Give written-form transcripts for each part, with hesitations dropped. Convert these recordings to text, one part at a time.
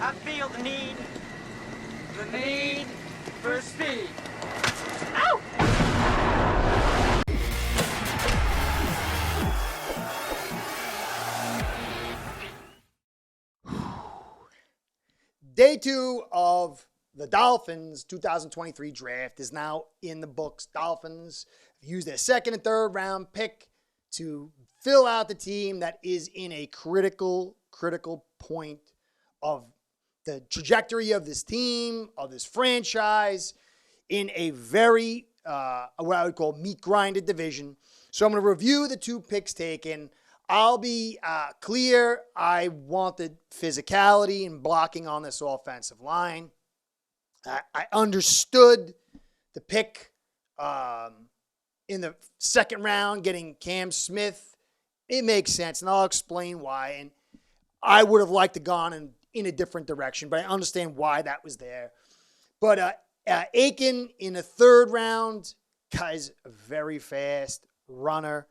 I feel the need for speed. Ow! Day 2 of the Dolphins 2023 draft is now in the books. Dolphins have used their second and third round pick to fill out the team that is in a critical point of the trajectory of this team, of this franchise, in a very, what I would call meat-grinded division. So I'm going to review the 2 picks taken. I'll be clear. I wanted physicality and blocking on this offensive line. I understood the pick in the second round, getting Cam Smith. It makes sense, and I'll explain why. And I would have liked to gone in a different direction, but I understand why that was there. But Aiken in the third round, guy's a very fast runner.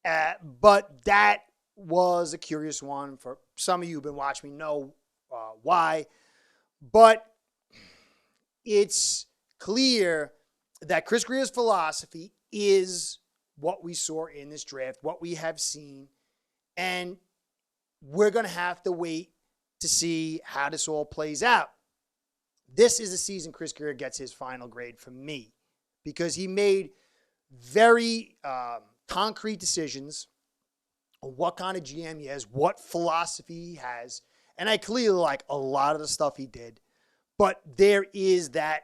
But that was a curious one. For some of you who've been watching me know why. But it's clear that Chris Grier's philosophy is what we saw in this draft, what we have seen. And we're going to have to wait to see how this all plays out. This is the season Chris Grier gets his final grade from me, because he made very concrete decisions on what kind of GM he has, what philosophy he has. And I clearly like a lot of the stuff he did. But there is that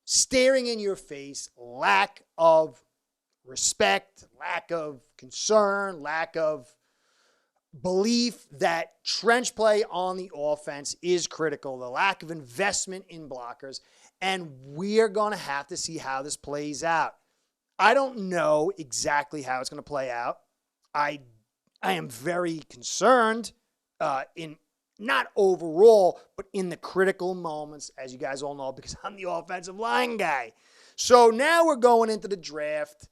staring in your face lack of respect, lack of concern, lack of belief that trench play on the offense is critical, the lack of investment in blockers. And we're going to have to see how this plays out. I don't know exactly how it's going to play out. I am very concerned in not overall, but in the critical moments, as you guys all know, because I'm the offensive line guy. So now we're going into the draft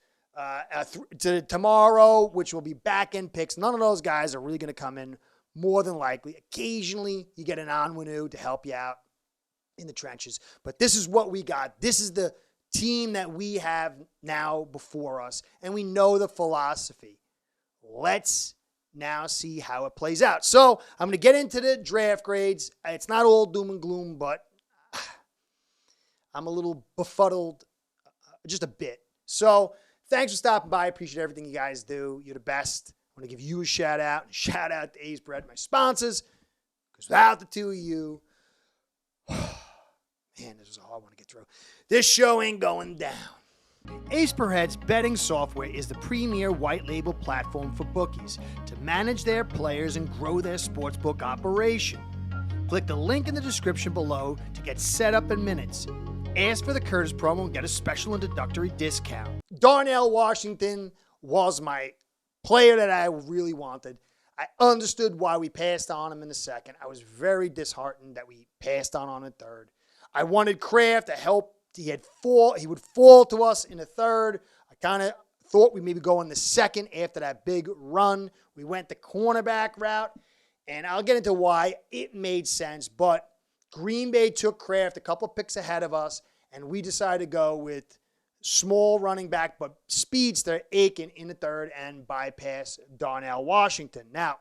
to tomorrow, which will be back-end picks. None of those guys are really going to come in, more than likely. Occasionally, you get an Onwenu to help you out in the trenches. But this is what we got. This is the team that we have now before us, and we know the philosophy. Let's now see how it plays out. So I'm going to get into the draft grades. It's not all doom and gloom, but I'm a little befuddled just a bit. So thanks for stopping by. I appreciate everything you guys do. You're the best. I want to give you a shout out. And shout out to Ace Bread, my sponsors, because without the two of you, man, this is all I want to get through. This show ain't going down. Ace Per Head's betting software is the premier white label platform for bookies to manage their players and grow their sportsbook operation. Click the link in the description below to get set up in minutes. Ask for the Curtis promo and get a special introductory discount. Darnell Washington was my player that I really wanted. I understood why we passed on him in the second. I was very disheartened that we passed on in third. I wanted Kraft to help. He would fall to us in the third. I kind of thought we maybe go in the second after that big run. We went the cornerback route, and I'll get into why it made sense. But Green Bay took Kraft a couple of picks ahead of us, and we decided to go with small running back, but speedster Aiken in the third and bypass Darnell Washington. Now,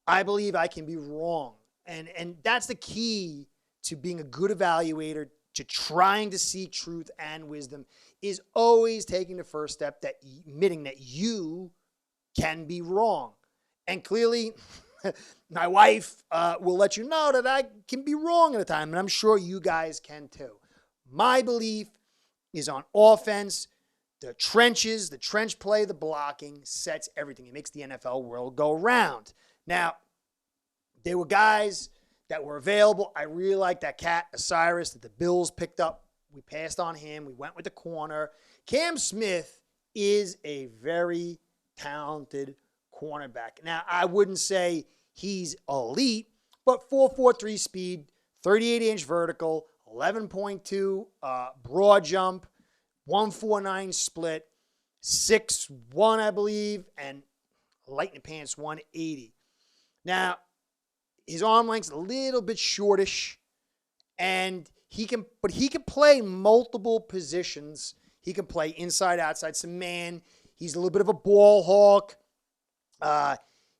I believe I can be wrong, and that's the key to being a good evaluator, to trying to seek truth and wisdom, is always taking the first step, that admitting that you can be wrong. And clearly, my wife will let you know that I can be wrong at a time, and I'm sure you guys can too. My belief is on offense, the trenches, the trench play, the blocking sets everything. It makes the NFL world go round. Now, there were guys that were available. I really like that cat, Osiris, that the Bills picked up. We passed on him. We went with the corner. Cam Smith is a very talented cornerback. Now, I wouldn't say he's elite, but 4.43 speed, 38-inch vertical, 11.2 broad jump, 149 split, 6'1", I believe, and light in the pants 180. Now, his arm length's a little bit shortish, and he can play multiple positions. He can play inside, outside, some man. He's a little bit of a ball hawk.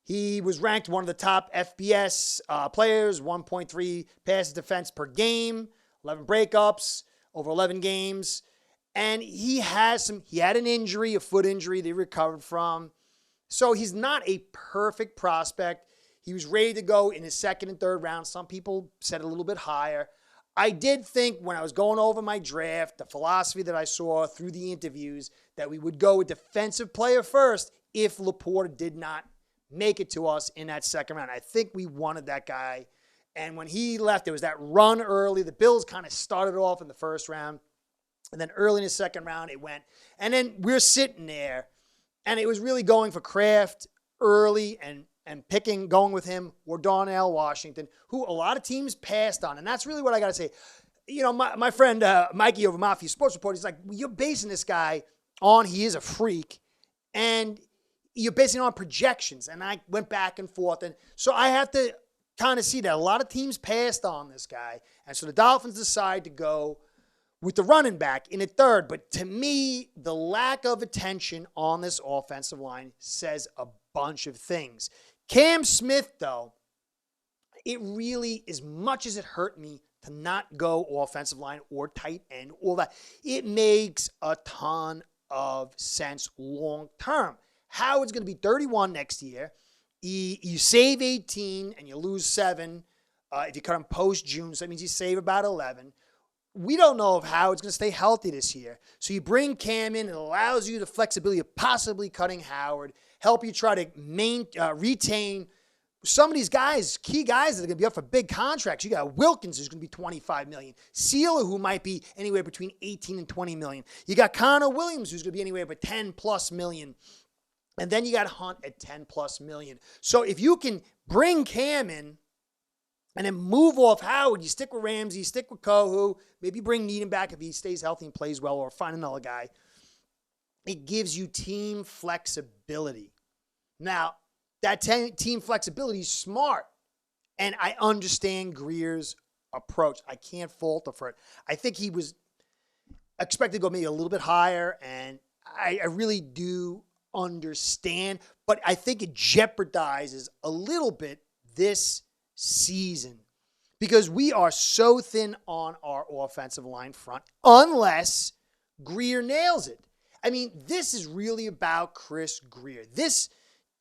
He was ranked one of the top FBS players, 1.3 passes defense per game, 11 breakups over 11 games. And he had an injury, a foot injury that he recovered from. So he's not a perfect prospect. He was ready to go in his second and third round. Some people said a little bit higher. I did think when I was going over my draft, the philosophy that I saw through the interviews, that we would go with defensive player first if Laporta did not make it to us in that second round. I think we wanted that guy. And when he left, there was that run early. The Bills kind of started off in the first round. And then early in the second round, it went. And then we're sitting there. And it was really going for Kraft early and going with him, or Darnell Washington, who a lot of teams passed on. And that's really what I got to say. You know, my friend Mikey over Mafia Sports Report, he's like, you're basing this guy on, he is a freak, and you're basing it on projections. And I went back and forth. And so I have to kind of see that a lot of teams passed on this guy. And so the Dolphins decide to go with the running back in a third. But to me, the lack of attention on this offensive line says a bunch of things. Cam Smith, though, it really, as much as it hurt me to not go offensive line or tight end, all that, it makes a ton of sense long term. Howard's going to be 31 next year. You save 18 and you lose 7 if you cut him post-June, so that means you save about 11. We don't know if Howard's going to stay healthy this year. So you bring Cam in, it allows you the flexibility of possibly cutting Howard, help you try to retain some of these guys, key guys that are going to be up for big contracts. You got Wilkins, who's going to be $25 million. Sealer, who might be anywhere between $18 and $20 million. You got Connor Williams, who's going to be anywhere but $10+ million. And then you got Hunt at $10+ million. So if you can bring Cam in and then move off Howard, you stick with Ramsey, you stick with Kohu, maybe bring Needham back if he stays healthy and plays well, or find another guy. It gives you team flexibility. Now, that team flexibility is smart, and I understand Grier's approach. I can't fault him for it. I think he was expected to go maybe a little bit higher, and I really do understand, but I think it jeopardizes a little bit this season because we are so thin on our offensive line front unless Grier nails it. I mean, this is really about Chris Grier. This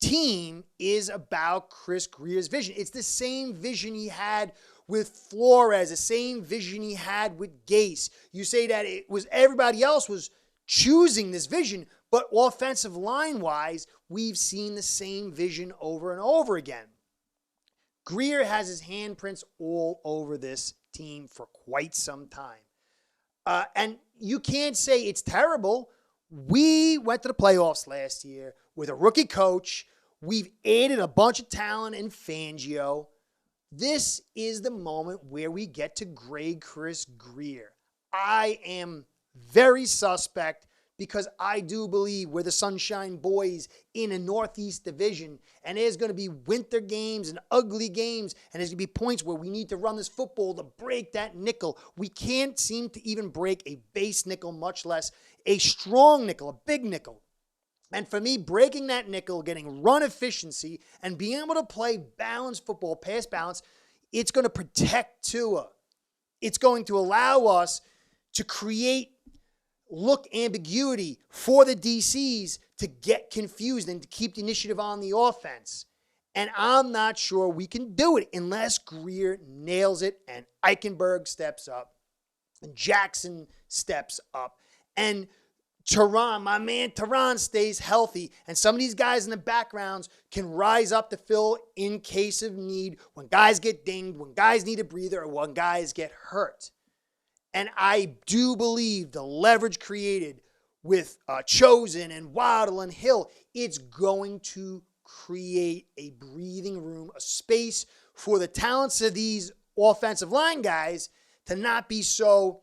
team is about Chris Grier's vision. It's the same vision he had with Flores, the same vision he had with Gase. You say that it was everybody else was choosing this vision, but offensive line-wise, we've seen the same vision over and over again. Grier has his handprints all over this team for quite some time. And you can't say it's terrible. We went to the playoffs last year with a rookie coach. We've added a bunch of talent in Fangio. This is the moment where we get to grade Chris Grier. I am very suspect because I do believe we're the Sunshine Boys in a Northeast division, and there's going to be winter games and ugly games, and there's going to be points where we need to run this football to break that nickel. We can't seem to even break a base nickel, much less a strong nickel, a big nickel. And for me, breaking that nickel, getting run efficiency, and being able to play balanced football, pass balance, it's going to protect Tua. It's going to allow us to create look ambiguity for the DCs to get confused and to keep the initiative on the offense. And I'm not sure we can do it unless Grier nails it and Eichenberg steps up and Jackson steps up and Tehran, my man Tehran, stays healthy, and some of these guys in the backgrounds can rise up to fill in case of need when guys get dinged, when guys need a breather, or when guys get hurt. And I do believe the leverage created with Chosen and Waddle and Hill, it's going to create a breathing room, a space for the talents of these offensive line guys to not be so,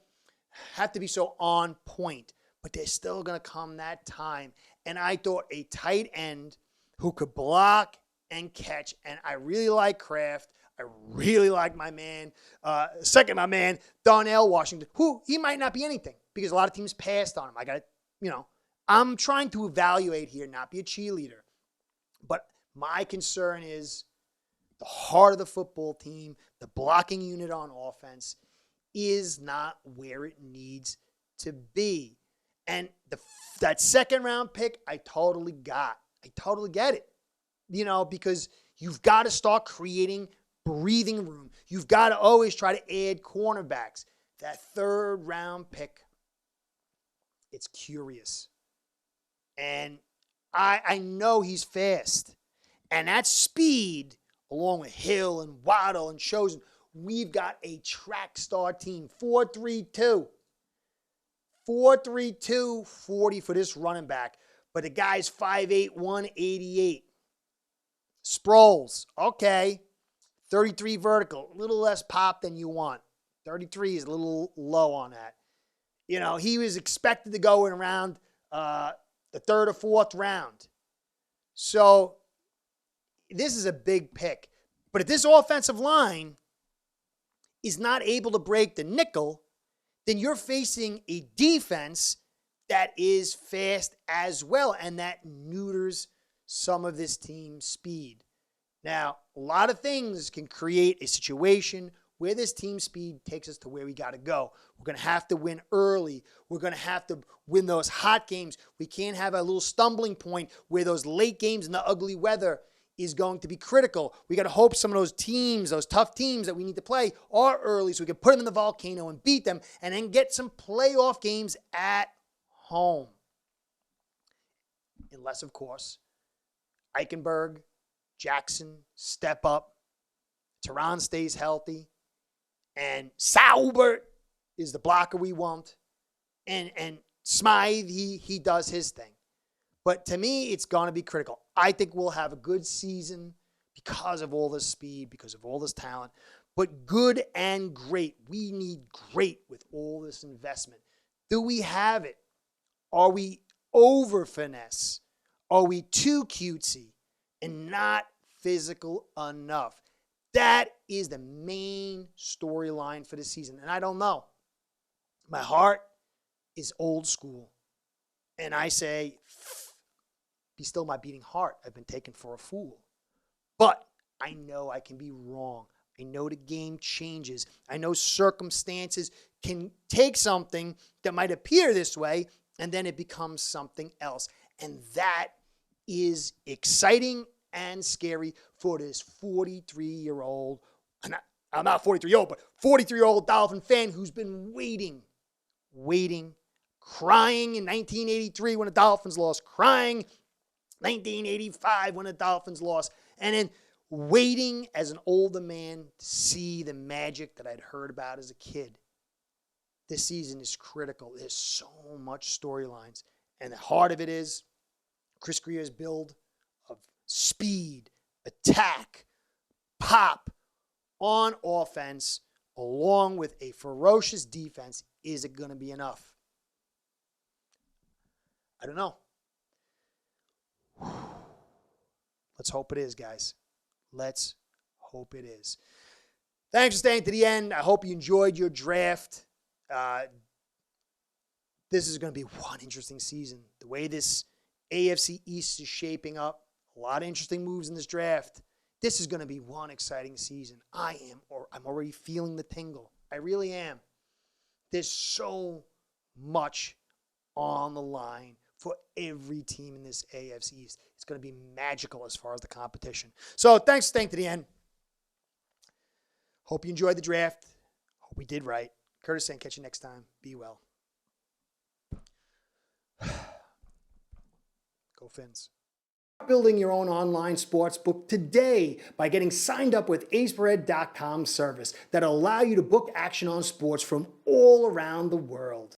have to be so on point. But there's still going to come that time. And I thought a tight end who could block and catch, and I really like Kraft. I really like my man, my man, Darnell Washington, who he might not be anything because a lot of teams passed on him. I'm trying to evaluate here, not be a cheerleader. But my concern is the heart of the football team, the blocking unit on offense, is not where it needs to be. And that second round pick, I totally got. I totally get it. Because you've got to start creating breathing room. You've got to always try to add cornerbacks. That third round pick, it's curious. And I know he's fast. And that speed, along with Hill and Waddle and Chosen, we've got a track star team. 4-3-2. 4-3-2, 40 for this running back. But the guy's 5'8", 188. Sproles, okay. 33 vertical, a little less pop than you want. 33 is a little low on that. He was expected to go in around the third or fourth round. So this is a big pick. But if this offensive line is not able to break the nickel, then you're facing a defense that is fast as well, and that neuters some of this team's speed. Now, a lot of things can create a situation where this team speed takes us to where we got to go. We're going to have to win early. We're going to have to win those hot games. We can't have a little stumbling point where those late games in the ugly weather is going to be critical. We got to hope some of those teams, those tough teams that we need to play, are early so we can put them in the volcano and beat them and then get some playoff games at home. Unless, of course, Eichenberg, Jackson step up, Tehran stays healthy, and Saubert is the blocker we want, and Smythe, he does his thing. But to me, it's going to be critical. I think we'll have a good season because of all this speed, because of all this talent. But good and great. We need great with all this investment. Do we have it? Are we over finesse? Are we too cutesy and not physical enough? That is the main storyline for the season. And I don't know. My heart is old school. And I say, be still my beating heart. I've been taken for a fool. But I know I can be wrong. I know the game changes. I know circumstances can take something that might appear this way, and then it becomes something else. And that is exciting and scary for this 43-year-old, I'm not 43-year-old, but 43-year-old Dolphin fan who's been waiting, crying in 1983 when the Dolphins lost, crying 1985 when the Dolphins lost, and then waiting as an older man to see the magic that I'd heard about as a kid. This season is critical. There's so much storylines. And the heart of it is Chris Grier's build of speed, attack, pop on offense, along with a ferocious defense. Is it going to be enough? I don't know. Let's hope it is, guys. Let's hope it is. Thanks for staying to the end. I hope you enjoyed your draft. This is going to be one interesting season. The way this AFC East is shaping up, a lot of interesting moves in this draft. This is going to be one exciting season. I'm already feeling the tingle. I really am. There's so much on the line for every team in this AFC East. It's going to be magical as far as the competition. So thanks for staying to the end. Hope you enjoyed the draft. Hope we did right. Curtis saying, catch you next time. Be well. Go Phins. Building your own online sports book today by getting signed up with aceperhead.com service that'll allow you to book action on sports from all around the world.